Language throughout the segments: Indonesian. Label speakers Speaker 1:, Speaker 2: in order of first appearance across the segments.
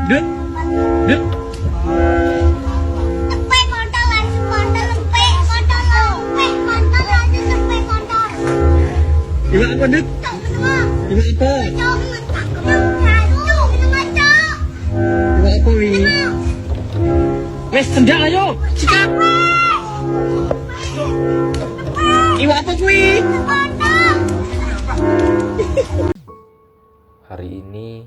Speaker 1: Dut, dut.
Speaker 2: Sampai kontol lagi kontol sampai kontol sampai kontol lagi sampai kontol.
Speaker 1: Iwa apa dut? Iwa apa? Iwa apa wi? Wes tendang ayo, sikap. Iwa apa kuwi?
Speaker 3: Hari ini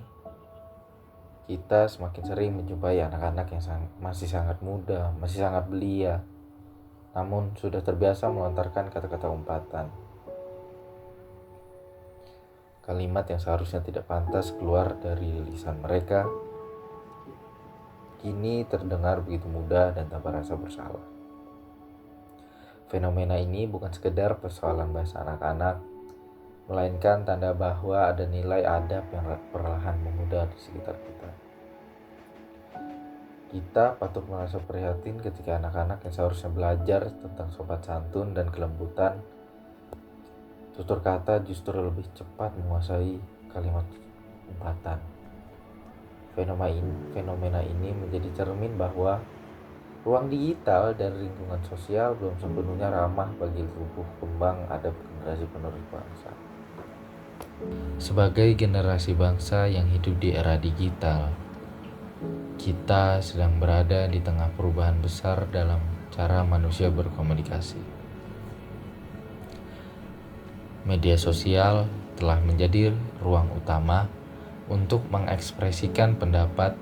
Speaker 3: kita semakin sering menjumpai anak-anak yang masih sangat muda, masih sangat belia, namun sudah terbiasa melontarkan kata-kata umpatan. Kalimat yang seharusnya tidak pantas keluar dari lisan mereka, kini terdengar begitu mudah dan tanpa rasa bersalah. Fenomena ini bukan sekedar persoalan bahasa anak-anak, melainkan tanda bahwa ada nilai adab yang perlahan memudar di sekitar kita. Kita patut merasa prihatin ketika anak-anak yang seharusnya belajar tentang sopan santun dan kelembutan, tutur kata justru lebih cepat menguasai kalimat umpatan. Fenomena ini menjadi cermin bahwa ruang digital dan lingkungan sosial belum sepenuhnya ramah bagi tumbuh kembang adab generasi penerus bangsa. Sebagai generasi bangsa yang hidup di era digital, kita sedang berada di tengah perubahan besar dalam cara manusia berkomunikasi. Media sosial telah menjadi ruang utama untuk mengekspresikan pendapat,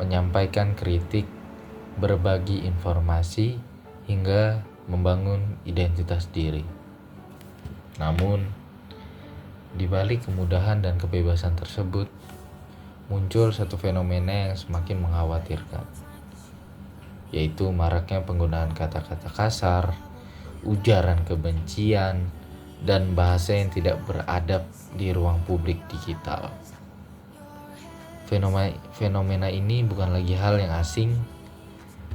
Speaker 3: menyampaikan kritik, berbagi informasi, hingga membangun identitas diri. Namun, di balik kemudahan dan kebebasan tersebut, muncul satu fenomena yang semakin mengkhawatirkan, yaitu maraknya penggunaan kata-kata kasar, ujaran kebencian, dan bahasa yang tidak beradab di ruang publik digital. Fenomena ini bukan lagi hal yang asing.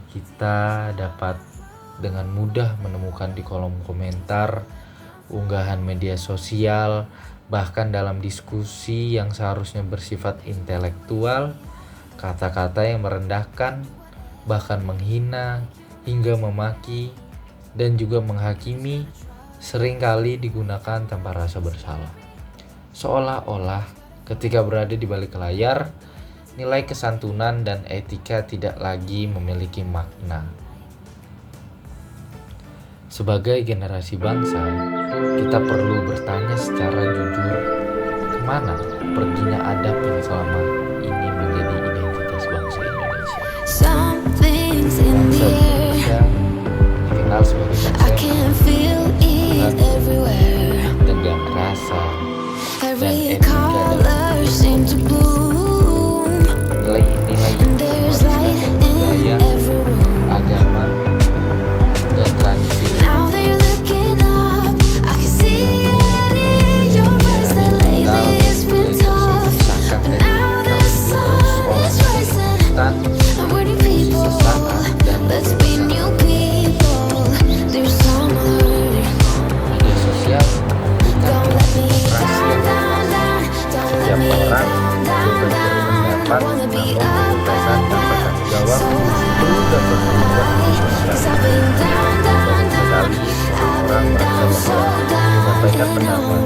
Speaker 3: Kita dapat dengan mudah menemukan di kolom komentar, unggahan media sosial, bahkan dalam diskusi yang seharusnya bersifat intelektual, kata-kata yang merendahkan, bahkan menghina, hingga memaki, dan juga menghakimi seringkali digunakan tanpa rasa bersalah. Seolah-olah ketika berada di balik layar, nilai kesantunan dan etika tidak lagi memiliki makna. Sebagai generasi bangsa, kita perlu bertanya secara jujur, kemana perginya adab yang selama ini menjadi identitas bangsa Indonesia? Bangsa Indonesia dikenal sebagai bangsa yang dengan rasa dan etika dalam nilai-nilai budaya, agama, dan tradisi. Menyampaikan pendapat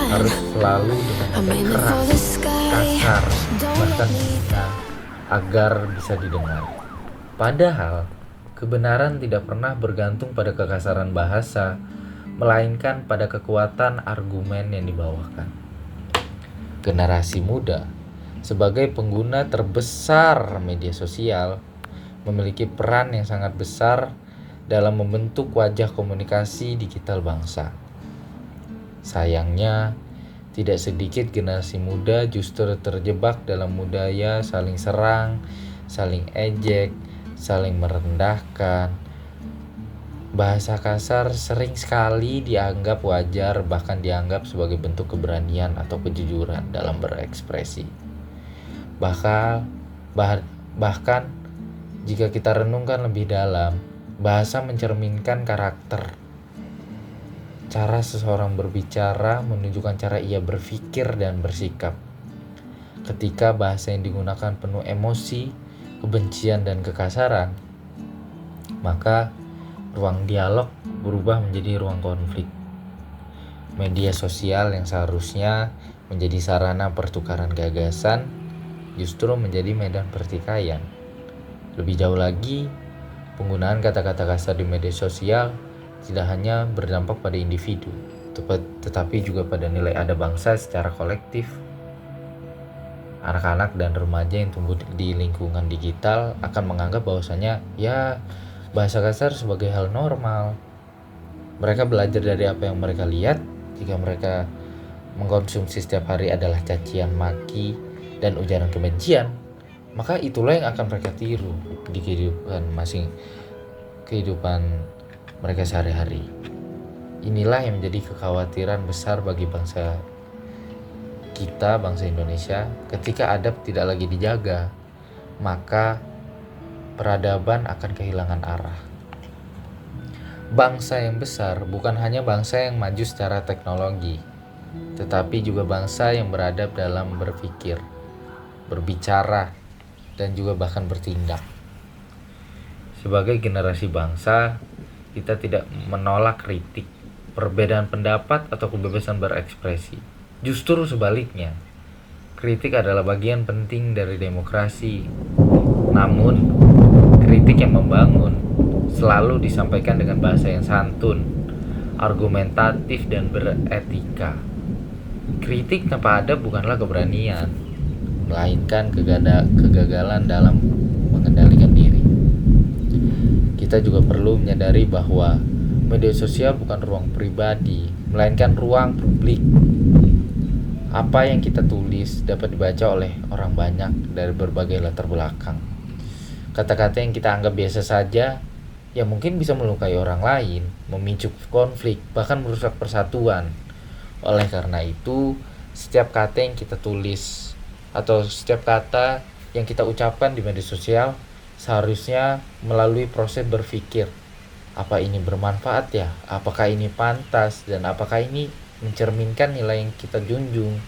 Speaker 3: harus selalu dengan keras, kasar, bahkan hina agar bisa didengar. Padahal kebenaran tidak pernah bergantung pada kekasaran bahasa, melainkan pada kekuatan argumen yang dibawakan. Generasi muda sebagai pengguna terbesar media sosial memiliki peran yang sangat besar dalam membentuk wajah komunikasi digital bangsa. Sayangnya, tidak sedikit generasi muda justru terjebak dalam budaya saling serang, saling ejek, saling merendahkan. Bahasa kasar sering sekali dianggap wajar, bahkan dianggap sebagai bentuk keberanian atau kejujuran dalam berekspresi. Bahkan jika kita renungkan lebih dalam, bahasa mencerminkan karakter. Cara seseorang berbicara menunjukkan cara ia berpikir dan bersikap. Ketika bahasa yang digunakan penuh emosi, kebencian, dan kekasaran, maka ruang dialog berubah menjadi ruang konflik. Media sosial yang seharusnya menjadi sarana pertukaran gagasan justru menjadi medan pertikaian. Lebih jauh lagi, penggunaan kata-kata kasar di media sosial tidak hanya berdampak pada individu, tetapi juga pada nilai adab bangsa secara kolektif. Anak-anak dan remaja yang tumbuh di lingkungan digital akan menganggap bahwasanya bahasa kasar sebagai hal normal. Mereka belajar dari apa yang mereka lihat. Jika mereka mengkonsumsi setiap hari adalah cacian maki dan ujaran kebencian, maka itulah yang akan mereka tiru di kehidupan mereka sehari-hari. Inilah yang menjadi kekhawatiran besar bagi bangsa kita, bangsa Indonesia. Ketika adab tidak lagi dijaga, maka peradaban akan kehilangan arah. Bangsa yang besar bukan hanya bangsa yang maju secara teknologi, tetapi juga bangsa yang beradab dalam berpikir, berbicara, dan juga bahkan bertindak. Sebagai generasi bangsa, kita tidak menolak kritik, perbedaan pendapat, atau kebebasan berekspresi. Justru sebaliknya, kritik adalah bagian penting dari demokrasi. Namun, kritik yang membangun selalu disampaikan dengan bahasa yang santun, argumentatif, dan beretika. Kritik tanpa adab bukanlah keberanian, melainkan kegagalan dalam mengendalikan diri. Kita juga perlu menyadari bahwa media sosial bukan ruang pribadi, melainkan ruang publik. Apa yang kita tulis dapat dibaca oleh orang banyak dari berbagai latar belakang. Kata-kata yang kita anggap biasa saja, yang mungkin bisa melukai orang lain, memicu konflik, bahkan merusak persatuan. Oleh karena itu, setiap kata yang kita tulis atau setiap kata yang kita ucapkan di media sosial seharusnya melalui proses berpikir. Apa ini bermanfaat ya? Apakah ini pantas? Dan apakah ini mencerminkan nilai yang kita junjung?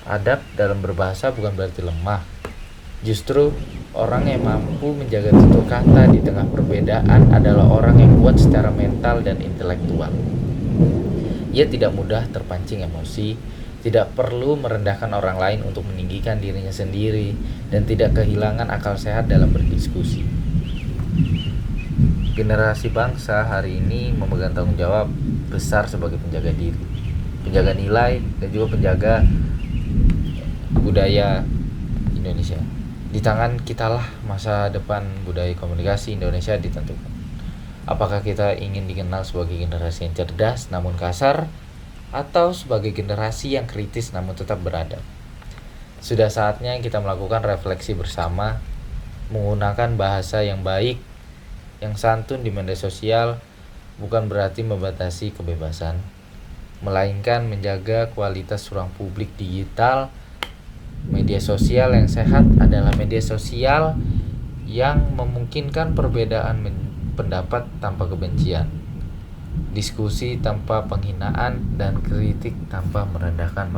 Speaker 3: Adab dalam berbahasa bukan berarti lemah. Justru orang yang mampu menjaga tutur kata di tengah perbedaan adalah orang yang kuat secara mental dan intelektual. Ia tidak mudah terpancing emosi, tidak perlu merendahkan orang lain untuk meninggikan dirinya sendiri, dan tidak kehilangan akal sehat dalam berdiskusi. Generasi bangsa hari ini memegang tanggung jawab besar sebagai penjaga diri, penjaga nilai, dan juga penjaga budaya Indonesia. Di tangan kitalah masa depan budaya komunikasi Indonesia ditentukan. Apakah kita ingin dikenal sebagai generasi yang cerdas namun kasar, atau sebagai generasi yang kritis namun tetap beradab? Sudah saatnya kita melakukan refleksi bersama, menggunakan bahasa yang baik, yang santun di media sosial bukan berarti membatasi kebebasan, melainkan menjaga kualitas ruang publik digital. Media sosial yang sehat adalah media sosial yang memungkinkan perbedaan pendapat tanpa kebencian, diskusi tanpa penghinaan, dan kritik tanpa merendahkan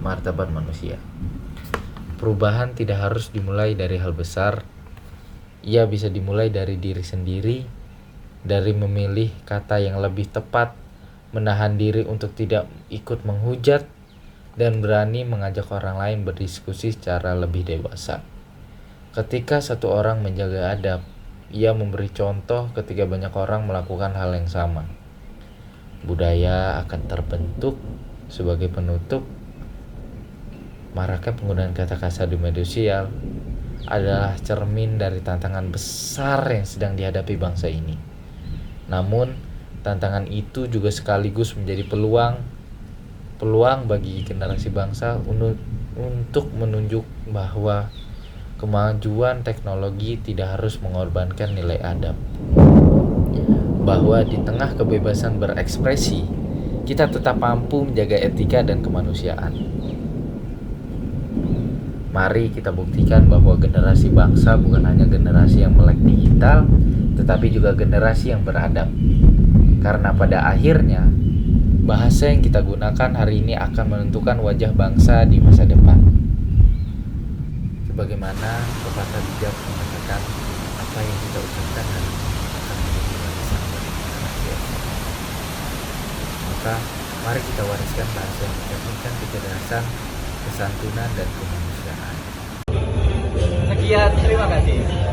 Speaker 3: martabat manusia. Perubahan tidak harus dimulai dari hal besar. Ia bisa dimulai dari diri sendiri, dari memilih kata yang lebih tepat, menahan diri untuk tidak ikut menghujat, dan berani mengajak orang lain berdiskusi secara lebih dewasa. Ketika satu orang menjaga adab, ia memberi contoh ketika banyak orang melakukan hal yang sama. Budaya akan terbentuk sebagai penutup. Maraknya penggunaan kata kasar di media sosial adalah cermin dari tantangan besar yang sedang dihadapi bangsa ini. Namun, tantangan itu juga sekaligus menjadi peluang bagi generasi bangsa untuk menunjuk bahwa kemajuan teknologi tidak harus mengorbankan nilai adab. Bahwa di tengah kebebasan berekspresi, kita tetap mampu menjaga etika dan kemanusiaan. Mari kita buktikan bahwa generasi bangsa bukan hanya generasi yang melek digital, tetapi juga generasi yang beradab. Karena pada akhirnya, Bahasa yang kita gunakan hari ini akan menentukan wajah bangsa di masa depan. Sebagaimana pepatah bijak mengatakan, apa yang kita ucapkan hari ini akan menjadi warisan bagi generasi esok. Maka mari kita wariskan bahasa yang mencerminkan kecerdasan, kesantunan, dan kemanusiaan.
Speaker 1: Sekian, terima kasih.